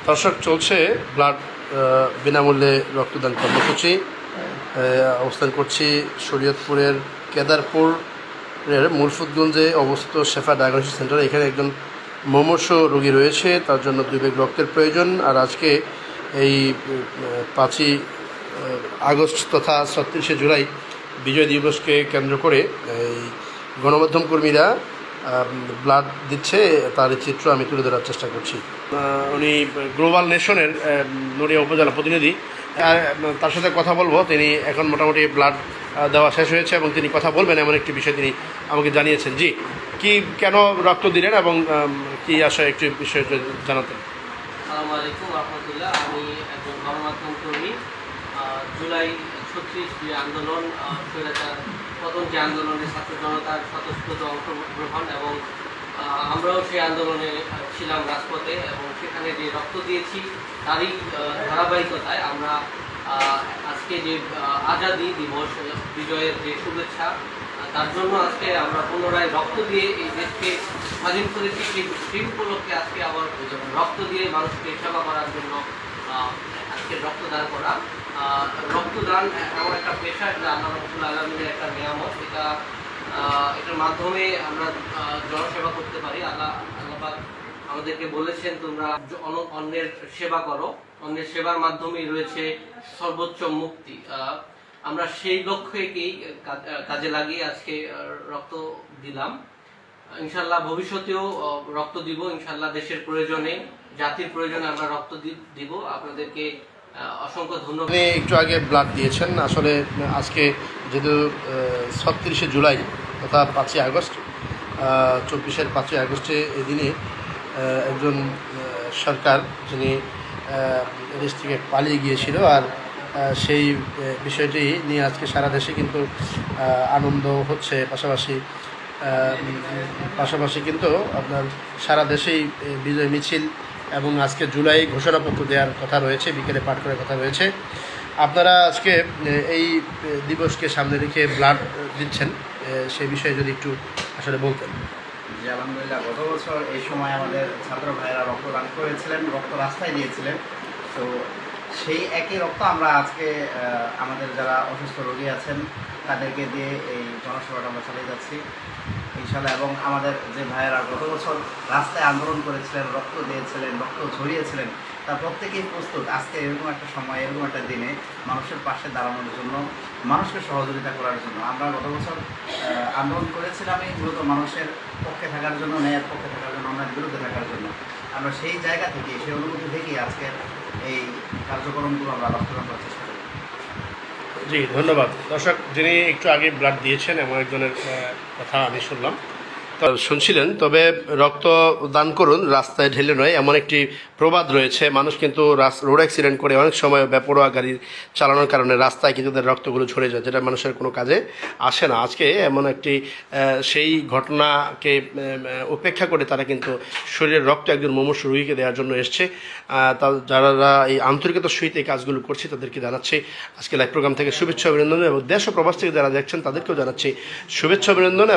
দর্শক, চলছে ব্লাড বিনামূল্যে রক্তদান কর্মসূচি। অবস্থান করছি শরীয়তপুরের কেদারপুরের মুলফুতগঞ্জে অবস্থিত শেফা ডায়াগনস্টিক সেন্টারে। এখানে একজন মুমূর্ষু রোগী রয়েছে, তার জন্য 2 ব্যাগ রক্তের প্রয়োজন। আর আজকে এই 5ই আগস্ট তথা 36শে জুলাই বিজয় দিবসকে কেন্দ্র করে এই গণমাধ্যম কর্মীরা ব্লাড দিচ্ছে, তার চিত্র আমি তুলে ধরার চেষ্টা করছি। উনি গ্লোবাল নেশনের নড়িয়া উপজেলা প্রতিনিধি, তার সাথে কথা বলবো। তিনি এখন মোটামুটি ব্লাড দেওয়া শেষ হয়েছে এবং তিনি কথা বলবেন এমন একটি বিষয় তিনি আমাকে জানিয়েছেন। জি, কি কেন রক্ত দিলেন এবং কি আশায় একটি বিষয় জানাতেন। আসসালামু আলাইকুম রহমতুল্লাহ। আমি একজন গণমাধ্যম কর্মী। জুলাই 36 যে আন্দোলন, প্রথম যে আন্দোলনে ছাত্র জনতার স্বতঃস্ফূর্ত অংশগ্রহণ এবং আমরাও সেই আন্দোলনে ছিলাম রাজপথে এবং সেখানে যে রক্ত দিয়েছি তারই ধারাবাহিকতায় আমরা আজকে যে আজাদী দিবস, বিজয়ের যে শুভেচ্ছা, তার জন্য আজকে আমরা পুনরায় রক্ত দিয়ে এই দেশকে স্বাধীন করেছি। সেই উপলক্ষে আজকে আবার রক্ত দিয়ে মানুষকে সেবা করার জন্য আজকে রক্তদান করা। রক্তদান এমন একটা পেশা, যা আল্লাহ রাব্বুল আলামিনের একটা নিয়ামত। এটার মাধ্যমে আমরা জনসেবা করতে পারি। আল্লাহ পাক আমাদেরকে বলেছেন, তোমরা অন্যের সেবা করো, অন্যের সেবার মাধ্যমেই রয়েছে সর্বোচ্চ মুক্তি। আমরা সেই লক্ষ্যেকেই কাজে লাগিয়ে আজকে রক্ত দিলাম। ইনশাল্লাহ ভবিষ্যতেও রক্ত দিব। ইনশাল্লাহ দেশের প্রয়োজনে, জাতির প্রয়োজনে আমরা রক্ত দিব। আপনাদেরকে অসংখ্য ধন্যবাদ। আপনি একটু আগে ব্লাড দিয়েছেন। আসলে আজকে যেহেতু 36শে জুলাই তথা 5ই আগস্ট, 24-এর 5ই আগস্টে এদিনে একজন সরকার যিনি দেশ থেকে পালিয়ে গিয়েছিল, আর সেই বিষয়টি নিয়ে আজকে সারা দেশে কিন্তু আনন্দ হচ্ছে। পাশাপাশি কিন্তু আপনার সারা দেশেই বিজয় মিছিল এবং আজকে জুলাই ঘোষণাপত্র দেওয়ার কথা রয়েছে, বিকেলে পাঠ করার কথা রয়েছে। আপনারা আজকে এই দিবসকে সামনে রেখে ব্লাড দিচ্ছেন, সেই বিষয়ে যদি একটু আসলে বলতেন। জি, আলহামদুলিল্লাহ। গত বছর এই সময় আমাদের ছাত্র ভাইয়েরা রক্তদান করেছিলেন, রক্ত রাস্তায় দিয়েছিলেন। তো সেই একই রক্ত আমরা আজকে আমাদের যারা অসুস্থ রোগী আছেন তাদেরকে দিয়ে এই জনসেবাটা আমরা চালিয়ে যাচ্ছি ইনশাআল্লাহ। এবং আমাদের যে ভাইয়েরা গত বছর রাস্তায় আন্দোলন করেছিলেন, রক্ত দিয়েছিলেন, রক্ত ঝরিয়েছিলেন, তার প্রত্যেকেই প্রস্তুত আজকে এরকম একটা সময়, এরকম একটা দিনে মানুষের পাশে দাঁড়ানোর জন্য, মানুষকে সহযোগিতা করার জন্য। আমরা গত বছর আন্দোলন করেছিলামই মূলত মানুষের পক্ষে থাকার জন্য, ন্যায়ের পক্ষে থাকার জন্য, অন্যায়ের বিরুদ্ধে থাকার জন্য। আমরা সেই জায়গা থেকে, সেই অনুভূতি থেকেই আজকের এই কার্যক্রমগুলো আমরা বাস্তবায়ন করার চেষ্টা করি। জি, ধন্যবাদ। দর্শক, যিনি একটু আগে ব্লাড দিয়েছেন এমন একজনের কথা আমি শুনছিলেন। তবে রক্ত দান করুন, রাস্তায় ঢেলে নয়, এমন একটি প্রবাদ রয়েছে। মানুষ কিন্তু রোড অ্যাক্সিডেন্ট করে অনেক সময় বেপরোয়া গাড়ি চালানোর কারণে রাস্তায় কিন্তু তাদের রক্তগুলো ঝরে যায়, যেটা মানুষের কোনো কাজে আসে না। আজকে এমন একটি সেই ঘটনাকে উপেক্ষা করে তারা কিন্তু শরীরের রক্ত একজন মুমূর্ষু রোগীকে দেওয়ার জন্য এসছে। যারা এই আন্তরিকতার সহিত এই কাজগুলো করছে তাদেরকে জানাচ্ছি আজকে লাইভ প্রোগ্রাম থেকে শুভেচ্ছা অভিনন্দন, এবং দেশ ও প্রবাস থেকে যারা দেখছেন তাদেরকেও জানাচ্ছি শুভেচ্ছা অভিনন্দন।